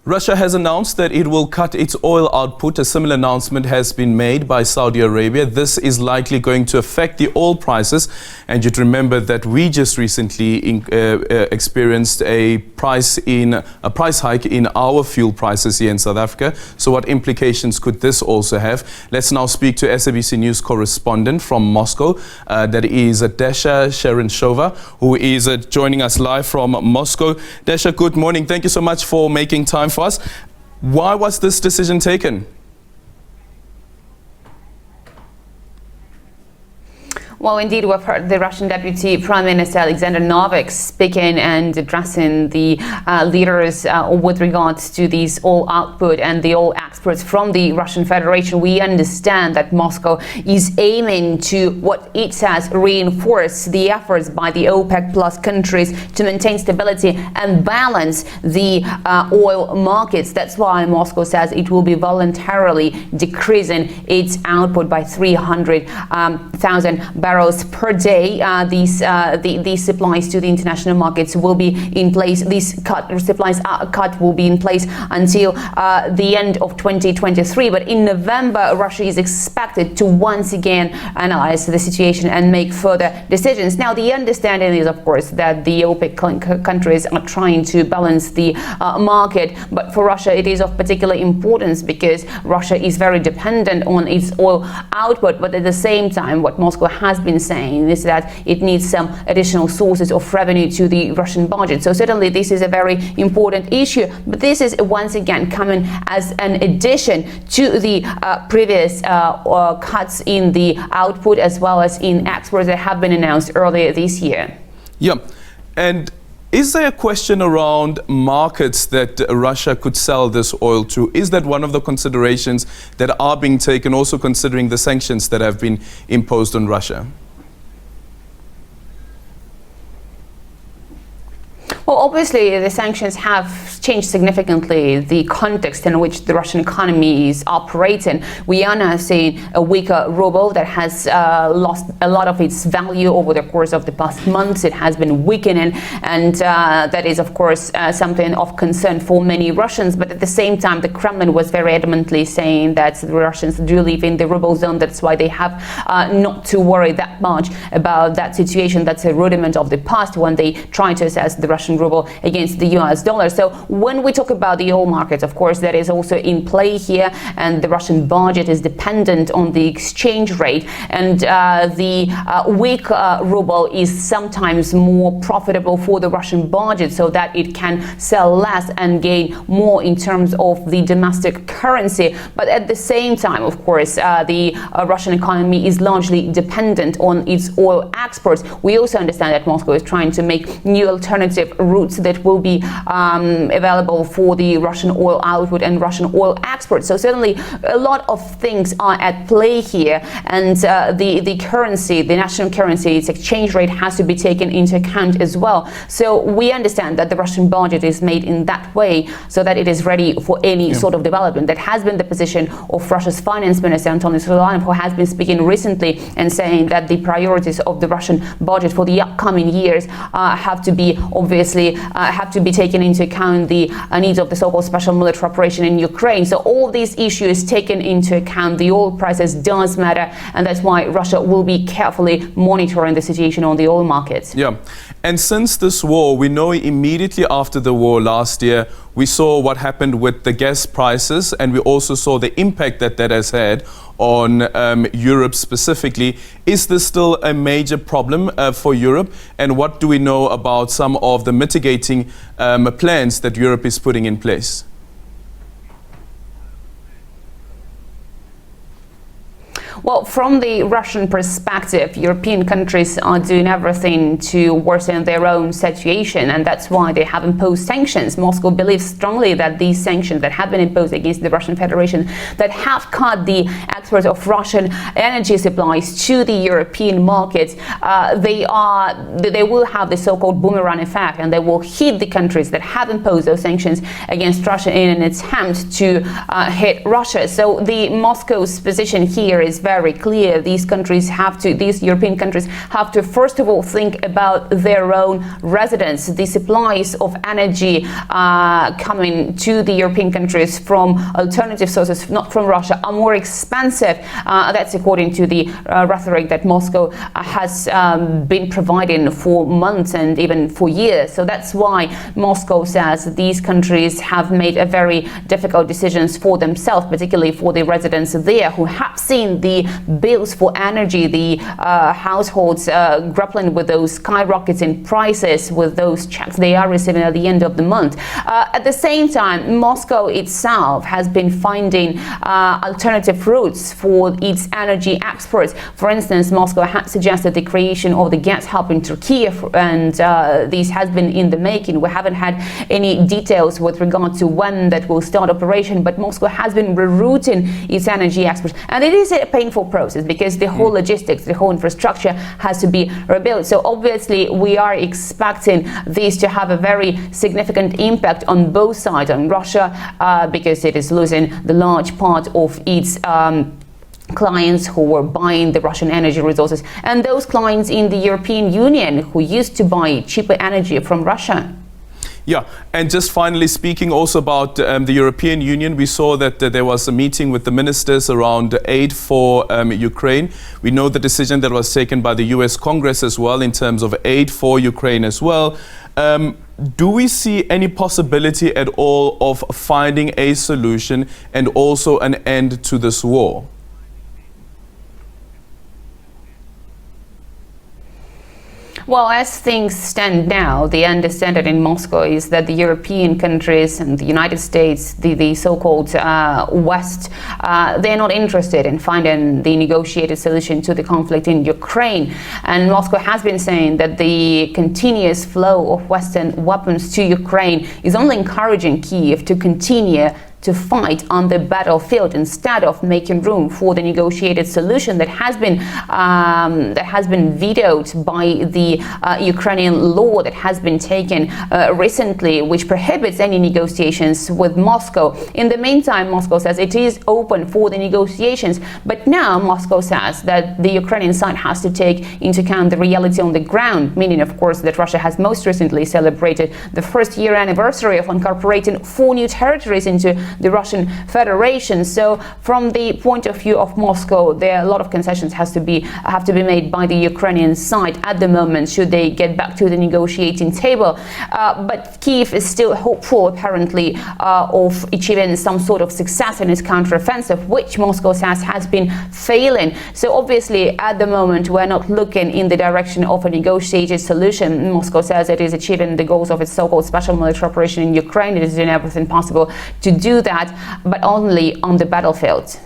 Russia has announced that it will cut its oil output. A similar announcement has been made by Saudi Arabia. This is likely going to affect the oil prices. And you'd remember that we just recently experienced a price hike in our fuel prices here in South Africa. So what implications could this also have? Let's now speak to SABC News correspondent from Moscow. That is Dasha Cherynshova, who is joining us live from Moscow. Dasha, good morning. Thank you so much for making time for us. Why was this decision taken? Well, indeed, we've heard the Russian Deputy Prime Minister Alexander Novak speaking and addressing the leaders with regards to these oil output and the oil exports from the Russian Federation. We understand that Moscow is aiming to, what it says, reinforce the efforts by the OPEC plus countries to maintain stability and balance the oil markets. That's why Moscow says it will be voluntarily decreasing its output by 300,000 barrels per day. These supplies to the international markets will be in place. These supplies cut will be in place until the end of 2023. But in November, Russia is expected to once again analyze the situation and make further decisions. Now, the understanding is, of course, that the OPEC countries are trying to balance the market. But for Russia, it is of particular importance because Russia is very dependent on its oil output. But at the same time, what Moscow has been saying is that it needs some additional sources of revenue to the Russian budget. So certainly this is a very important issue, but this is once again coming as an addition to the previous cuts in the output as well as in exports that have been announced earlier this year. Yeah, and is there a question around markets that Russia could sell this oil to? Is that one of the considerations that are being taken, also considering the sanctions that have been imposed on Russia? Well, obviously, the sanctions have changed significantly the context in which the Russian economy is operating. We are now seeing a weaker ruble that has lost a lot of its value over the course of the past months. It has been weakening, and that is, of course, something of concern for many Russians. But at the same time, the Kremlin was very adamantly saying that the Russians do live in the ruble zone. That's why they have not to worry that much about that situation. That's a rudiment of the past when they try to assess the Russian ruble against the US dollar. So when we talk about the oil market, of course, that is also in play here, and the Russian budget is dependent on the exchange rate, and the weak ruble is sometimes more profitable for the Russian budget so that it can sell less and gain more in terms of the domestic currency. But at the same time, of course, the Russian economy is largely dependent on its oil exports. We also understand that Moscow is trying to make new alternative routes that will be available for the Russian oil output and Russian oil exports. So certainly a lot of things are at play here, and the currency, the national currency, its exchange rate has to be taken into account as well. So we understand that the Russian budget is made in that way so that it is ready for any sort of development. That has been the position of Russia's finance minister Anton Siluanov, who has been speaking recently and saying that the priorities of the Russian budget for the upcoming years have to be taken into account the needs of the so-called special military operation in Ukraine. So all these issues taken into account, the oil prices does matter, and that's why Russia will be carefully monitoring the situation on the oil markets. Yeah, and since this war, we know immediately after the war last year, we saw what happened with the gas prices, and we also saw the impact that that has had on Europe specifically. Is this still a major problem for Europe? And what do we know about some of the mitigating plans that Europe is putting in place? Well, from the Russian perspective, European countries are doing everything to worsen their own situation, and that's why they have imposed sanctions. Moscow believes strongly that these sanctions that have been imposed against the Russian Federation, that have cut the export of Russian energy supplies to the European markets, they will have the so-called boomerang effect, and they will hit the countries that have imposed those sanctions against Russia in an attempt to hit Russia. So the Moscow's position here is very very clear. These European countries have to first of all think about their own residents. The supplies of energy coming to the European countries from alternative sources, not from Russia, are more expensive. That's according to the rhetoric that Moscow has been providing for months and even for years. So that's why Moscow says these countries have made a very difficult decisions for themselves, particularly for the residents there who have seen the bills for energy, the households grappling with those skyrocketing prices, with those checks they are receiving at the end of the month. At the same time, Moscow itself has been finding alternative routes for its energy exports. For instance, Moscow had suggested the creation of the gas hub in Turkey, and this has been in the making. We haven't had any details with regard to when that will start operation, but Moscow has been rerouting its energy exports. And it is a painful process because the whole logistics, the whole infrastructure has to be rebuilt. So obviously we are expecting this to have a very significant impact on both sides, on Russia, because it is losing the large part of its clients who were buying the Russian energy resources, and those clients in the European Union who used to buy cheaper energy from Russia. Yeah, and just finally speaking also about the European Union, we saw that there was a meeting with the ministers around aid for Ukraine. We know the decision that was taken by the US Congress as well in terms of aid for Ukraine as well. Do we see any possibility at all of finding a solution and also an end to this war? Well, as things stand now, the understanding in Moscow is that the European countries and the United States, the so-called West, they're not interested in finding the negotiated solution to the conflict in Ukraine. And Moscow has been saying that the continuous flow of Western weapons to Ukraine is only encouraging Kyiv to continue to fight on the battlefield instead of making room for the negotiated solution that has been vetoed by the Ukrainian law that has been taken recently, which prohibits any negotiations with Moscow. In the meantime, Moscow says it is open for the negotiations, but now Moscow says that the Ukrainian side has to take into account the reality on the ground, meaning, of course, that Russia has most recently celebrated the first year anniversary of incorporating 4 new territories into the Russian Federation. So from the point of view of Moscow, there are a lot of concessions have to be made by the Ukrainian side at the moment should they get back to the negotiating table. But Kyiv is still hopeful, apparently, of achieving some sort of success in its counteroffensive, which Moscow says has been failing. So obviously, at the moment, we're not looking in the direction of a negotiated solution. Moscow says it is achieving the goals of its so-called special military operation in Ukraine. It is doing everything possible to do that, but only on the battlefield.